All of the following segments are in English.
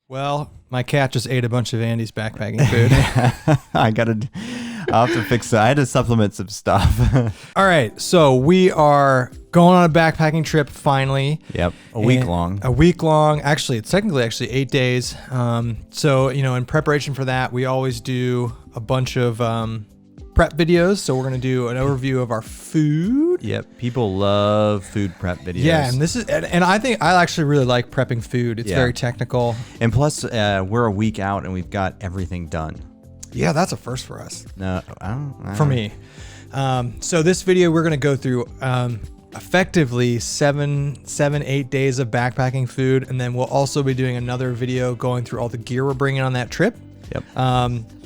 Well, my cat just ate a bunch of Andy's backpacking food. I'll have to fix that. I had to supplement some stuff. All right, so we are going on a backpacking trip finally. Yep, a week long. A week long. Actually, it's technically 8 days. So, in preparation for that, we always do a bunch of prep videos. So we're going to do an overview of our food. Yep, people love food prep videos. Yeah, and I think I actually really like prepping food. It's very technical. And plus, we're a week out and we've got everything done. Yeah, that's a first for us. No, I don't. For me. So this video, we're going to go through effectively 8 days of backpacking food. And then we'll also be doing another video going through all the gear we're bringing on that trip. Yep.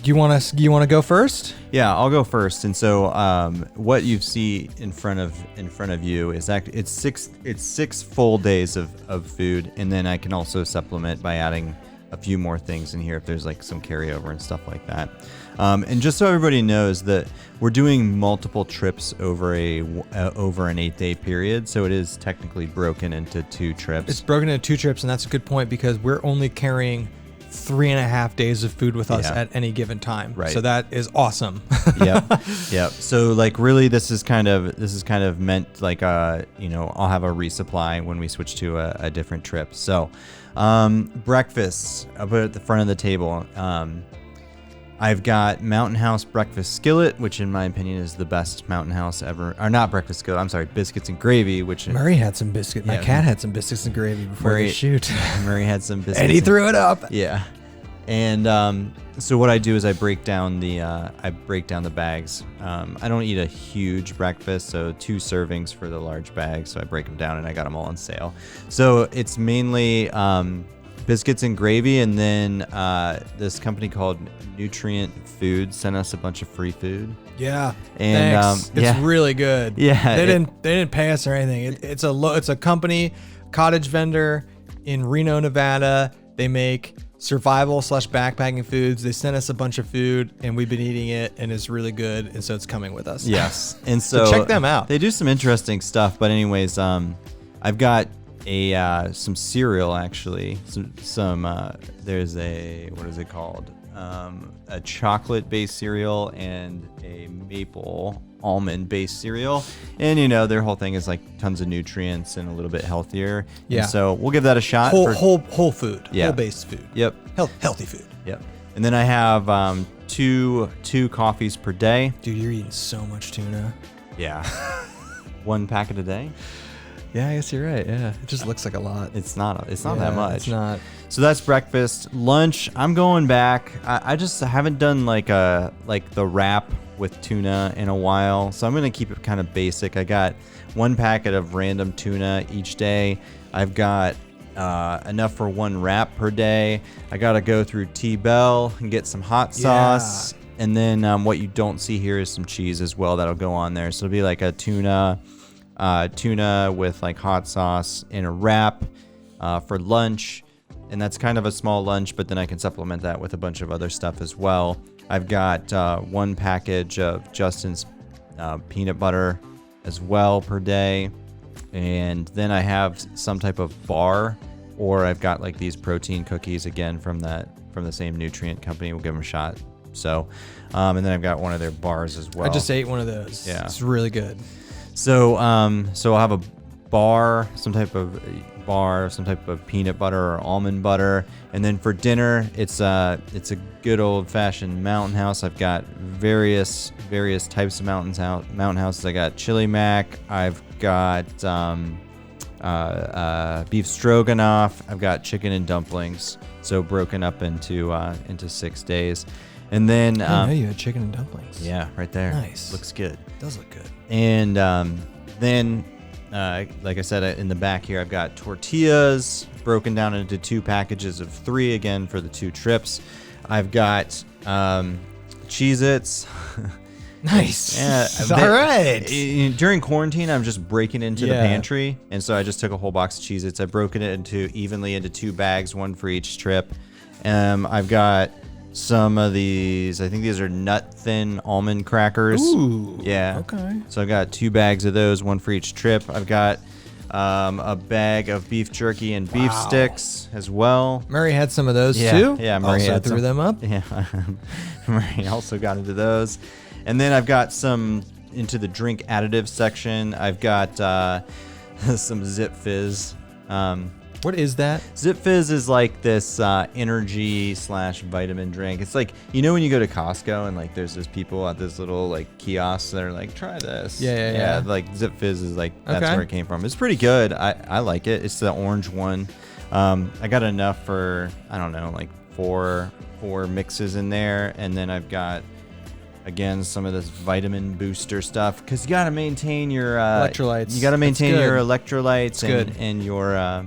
Do you want to go first? Yeah, I'll go first. And so, what you see in front of you is it's six full days of food, and then I can also supplement by adding a few more things in here if there's like some carryover and stuff like that. And just so everybody knows that we're doing multiple trips over an 8-day period, so it is technically broken into 2 trips. It's broken into 2 trips, and that's a good point because we're only carrying 3.5 days of food with us at any given time. Right. So that is awesome. Yep. So like really this is kind of meant like I'll have a resupply when we switch to a different trip. So breakfast, I'll put it at the front of the table. I've got Mountain House breakfast skillet, which in my opinion is the best Mountain House ever. Or not breakfast skillet, I'm sorry, biscuits and gravy, which Murray had some biscuits. My cat had some biscuits and gravy before the shoot. Murray had some biscuits. And he threw it up. Yeah. And so what I do is I break down the bags. I don't eat a huge breakfast, so 2 servings for the large bags. So I break them down, and I got them all on sale. So it's mainly biscuits and gravy, and then this company called Nutrient Food sent us a bunch of free food. Yeah, and thanks. It's really good. Yeah, they didn't pay us or anything. It's a company, cottage vendor in Reno, Nevada. They make survival/backpacking foods. They sent us a bunch of food, and we've been eating it, and it's really good. And so it's coming with us. Yes, and so check them out. They do some interesting stuff. But anyways, I've got some cereal actually. There's what is it called? A chocolate-based cereal and a maple almond-based cereal, and their whole thing is like tons of nutrients and a little bit healthier. Yeah. And so we'll give that a shot. Whole food. Yeah. Whole-based food. Yep. Healthy food. Yep. And then I have two coffees per day. Dude, you're eating so much tuna. Yeah. 1 packet a day. Yeah, I guess you're right. Yeah, it just looks like a lot. It's not that much. It's not. So that's breakfast. Lunch, I'm going back. I just haven't done like the wrap with tuna in a while, so I'm gonna keep it kind of basic. I got 1 packet of random tuna each day. I've got enough for 1 wrap per day. I gotta go through T-Bell and get some hot sauce, and then what you don't see here is some cheese as well that'll go on there. So it'll be like a tuna with like hot sauce in a wrap for lunch, and that's kind of a small lunch, but then I can supplement that with a bunch of other stuff as well. I've got 1 package of Justin's peanut butter as well per day, and then I have some type of bar, or I've got like these protein cookies again from the same nutrient company. We'll give them a shot. So and then I've got one of their bars as well. I just ate one of those. Yeah, it's really good. So I'll have a bar, some type of peanut butter or almond butter, and then for dinner, it's a good old-fashioned Mountain House. I've got various types of Mountain Houses. I got chili mac. I've got beef stroganoff. I've got chicken and dumplings. So broken up into 6 days. And then I know you had chicken and dumplings. Yeah, right there. Nice. Looks good. Does look good. And then, like I said, in the back here, I've got tortillas broken down into 2 packages of 3 again for the 2 trips. I've got Cheez-Its. Nice. Yeah, all right. During quarantine, I'm just breaking into the pantry, and so I just took a whole box of Cheez-Its. I've broken it evenly into 2 bags, 1 for each trip. I've got some of these, I think these are nut thin almond crackers. Ooh. Yeah. Okay. So I got 2 bags of those, 1 for each trip. I've got a bag of beef jerky and beef sticks as well. Murray had some of those too. Yeah, Murray also had threw them up. Yeah, Murray also got into those. And then I've got some into the drink additive section. I've got some Zip Fizz. What is that? Zip Fizz is like this energy / vitamin drink. It's like, you know when you go to Costco and like there's those people at this little like kiosks that are like, try this. Yeah. Like Zip Fizz is like, that's where it came from. It's pretty good. I like it. It's the orange one. I got enough for, I don't know, like four mixes in there. And then I've got, again, some of this vitamin booster stuff, because you got to maintain your electrolytes. You got to maintain your electrolytes and your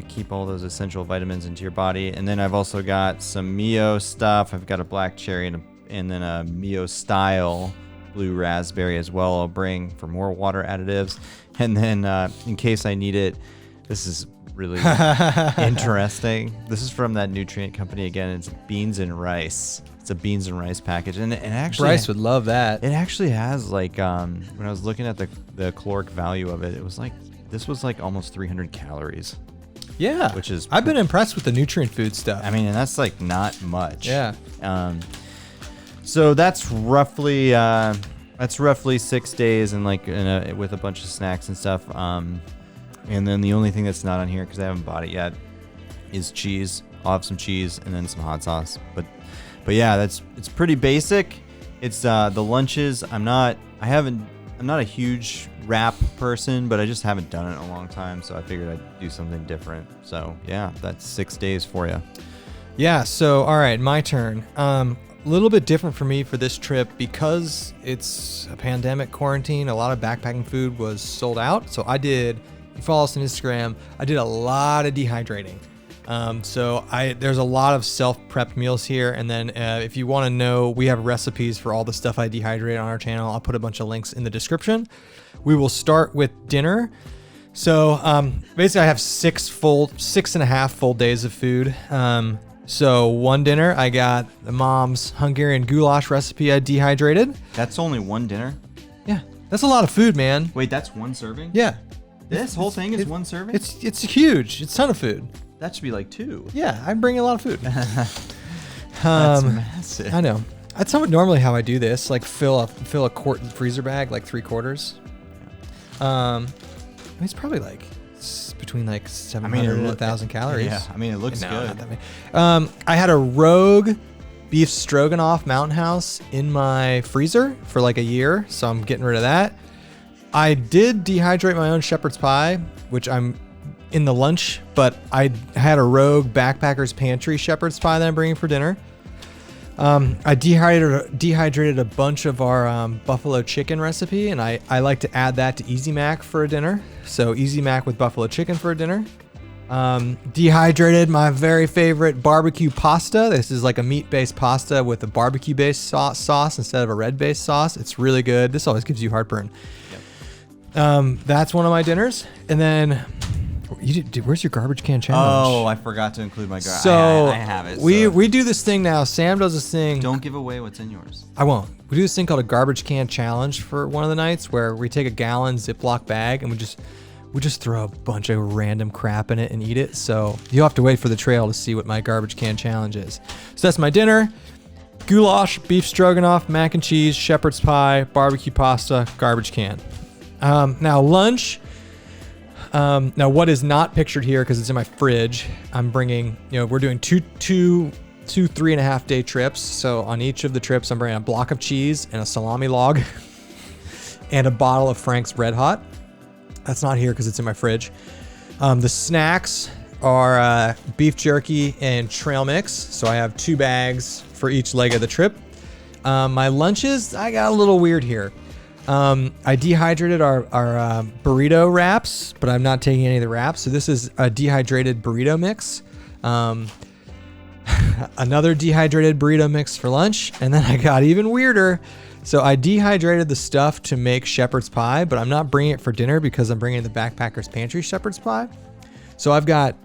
keep all those essential vitamins into your body. And then I've also got some Mio stuff. I've got a black cherry and then a Mio style blue raspberry as well. I'll bring for more water additives. And then in case I need it, this is really interesting. This is from that nutrient company again. It's beans and rice. It's a beans and rice package, and actually Bryce would love that. It actually has like when I was looking at the caloric value of it, it was like this was like almost 300 calories. Yeah, which is I've been impressed with the nutrient food stuff. I mean, and that's like not much. Yeah. So that's roughly 6 days and like with a bunch of snacks and stuff. And then the only thing that's not on here because I haven't bought it yet is cheese. I'll have some cheese and then some hot sauce. But yeah, it's pretty basic. It's the lunches. I'm not a huge wrap person, but I just haven't done it in a long time, so I figured I'd do something different. So yeah, that's 6 days for you. Yeah. So all right, my turn. A little bit different for me for this trip because it's a pandemic quarantine. A lot of backpacking food was sold out. So I did. If you follow us on Instagram, I did a lot of dehydrating. So there's a lot of self-prepped meals here. And then if you want to know, we have recipes for all the stuff I dehydrate on our channel. I'll put a bunch of links in the description. We will start with dinner. So basically I have 6.5 full days of food. So one dinner, I got the mom's Hungarian Goulash recipe I dehydrated. That's only one dinner? Yeah. That's a lot of food, man. Wait, that's one serving? Yeah. This whole thing is one serving? It's huge. It's a ton of food. That should be like 2. Yeah, I'm bringing a lot of food. That's massive. I know. That's normally how I do this. Like fill a quart freezer bag, like 3/4. It's probably like between like 700 and 1,000 calories. Yeah, I mean it looks good. Not that many. I had a Rogue beef stroganoff Mountain House in my freezer for like a year, so I'm getting rid of that. I did dehydrate my own shepherd's pie, which I'm in the lunch, but I had a Rogue Backpackers Pantry shepherd's pie that I'm bringing for dinner. I dehydrated a bunch of our buffalo chicken recipe, and I like to add that to Easy Mac for a dinner. So Easy Mac with buffalo chicken for a dinner. Dehydrated my very favorite barbecue pasta. This is like a meat-based pasta with a barbecue-based sauce instead of a red-based sauce. It's really good. This always gives you heartburn. Yep. That's one of my dinners. And then... where's your garbage can challenge? Oh, I forgot to include my garbage. So I have it. We do this thing now. Sam does this thing. Don't give away what's in yours. I won't. We do this thing called a garbage can challenge for one of the nights where we take a gallon Ziploc bag and we just throw a bunch of random crap in it and eat it. So you'll have to wait for the trail to see what my garbage can challenge is. So that's my dinner. Goulash, beef stroganoff, mac and cheese, shepherd's pie, barbecue pasta, garbage can. Now lunch. Now what is not pictured here because it's in my fridge, I'm bringing, we're doing two 3.5 day trips. So on each of the trips, I'm bringing a block of cheese and a salami log and a bottle of Frank's Red Hot. That's not here because it's in my fridge. The snacks are beef jerky and trail mix. So I have 2 bags for each leg of the trip. My lunches, I got a little weird here. I dehydrated our burrito wraps, but I'm not taking any of the wraps. So this is a dehydrated burrito mix. Another dehydrated burrito mix for lunch. And then I got even weirder. So I dehydrated the stuff to make shepherd's pie, but I'm not bringing it for dinner because I'm bringing the Backpackers Pantry shepherd's pie. So I've got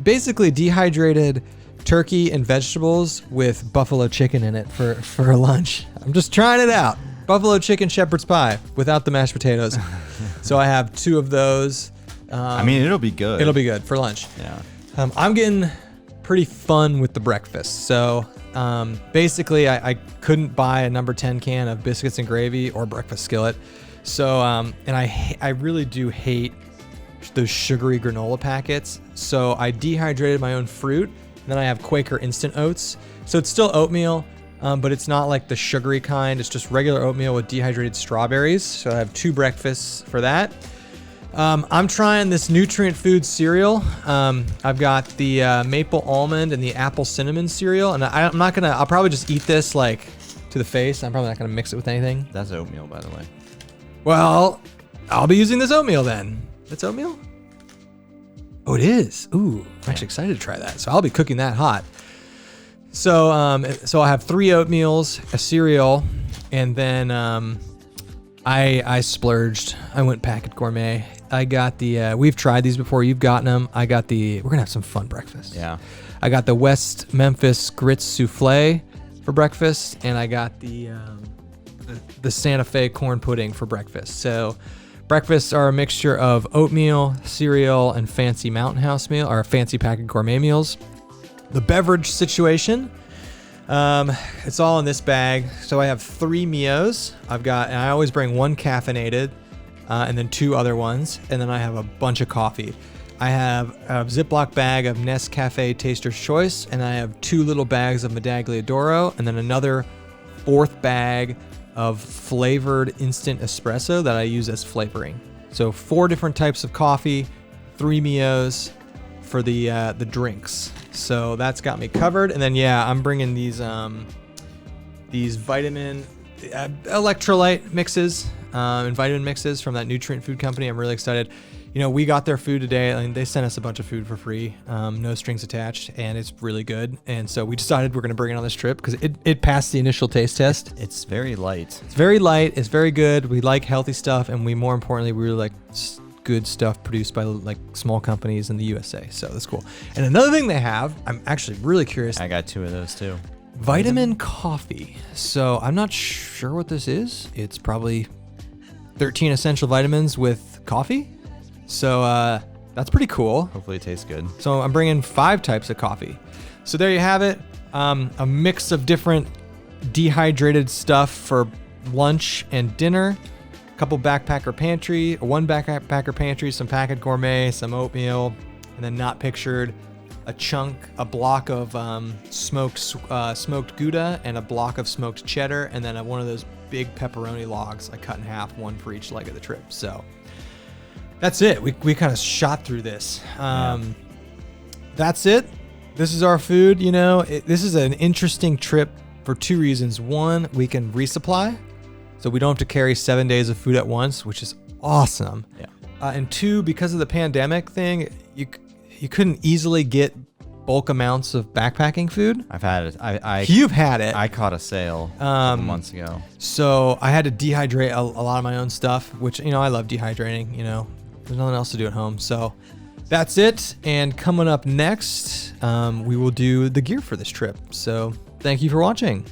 basically dehydrated turkey and vegetables with buffalo chicken in it for lunch. I'm just trying it out. buffalo chicken shepherd's pie without the mashed potatoes. So I have 2 of those. I mean, it'll be good. It'll be good for lunch. Yeah. I'm getting pretty fun with the breakfast. So basically, I couldn't buy a number 10 can of biscuits and gravy or breakfast skillet. So and I really do hate those sugary granola packets. So I dehydrated my own fruit. And then I have Quaker instant oats. So it's still oatmeal, but it's not like the sugary kind. It's just regular oatmeal with dehydrated strawberries. So I have 2 breakfasts for that. I'm trying this nutrient food cereal. I've got the maple almond and the apple cinnamon cereal. And I'll probably just eat this like to the face. I'm probably not gonna mix it with anything. That's oatmeal, by the way. Well, I'll be using this oatmeal then. That's oatmeal? Oh, it is. Ooh, I'm actually excited to try that. So I'll be cooking that hot. So I have 3 oatmeals, a cereal, and then I splurged. I went Packet Gourmet. I got the, we've tried these before. You've gotten them. We're going to have some fun breakfast. Yeah. I got the West Memphis Grits Souffle for breakfast, and I got the Santa Fe corn pudding for breakfast. So breakfasts are a mixture of oatmeal, cereal, and fancy Mountain House meal, or fancy Packet Gourmet meals. The beverage situation, it's all in this bag. So I have 3 Mios. And I always bring 1 caffeinated, and then 2 other ones. And then I have a bunch of coffee. I have a Ziploc bag of Nescafe Taster's Choice, and I have 2 little bags of Medaglia d'Oro, and then another 4th bag of flavored instant espresso that I use as flavoring. So 4 different types of coffee, 3 Mios for the drinks. So that's got me covered. And then I'm bringing these vitamin electrolyte mixes and vitamin mixes from that nutrient food company. I'm really excited. You know, we got their food today. I mean, they sent us a bunch of food for free, no strings attached, and it's really good. And so we decided we're going to bring it on this trip because it passed the initial taste test. It's very light. It's very light. It's very good. We like healthy stuff, and more importantly, we really like good stuff produced by like small companies in the USA. So that's cool. And another thing they have, I'm actually really curious. I got 2 of those too. Vitamin coffee. So I'm not sure what this is. It's probably 13 essential vitamins with coffee. So that's pretty cool. Hopefully it tastes good. So I'm bringing 5 types of coffee. So there you have it. A mix of different dehydrated stuff for lunch and dinner. A couple backpacker pantry, 1 backpacker pantry, some Packet Gourmet, some oatmeal, and then not pictured, a block of smoked Gouda and a block of smoked cheddar, and then one of those big pepperoni logs I cut in half, 1 for each leg of the trip. So that's it. We kind of shot through this. That's it. This is our food. You know, this is an interesting trip for 2 reasons. 1, we can resupply, so we don't have to carry 7 days of food at once, which is awesome. Yeah. And 2, because of the pandemic thing, you couldn't easily get bulk amounts of backpacking food. I've had it. You've had it. I caught a sale a couple months ago. So I had to dehydrate a lot of my own stuff, which, you know, I love dehydrating. You know, there's nothing else to do at home. So that's it. And coming up next, we will do the gear for this trip. So thank you for watching.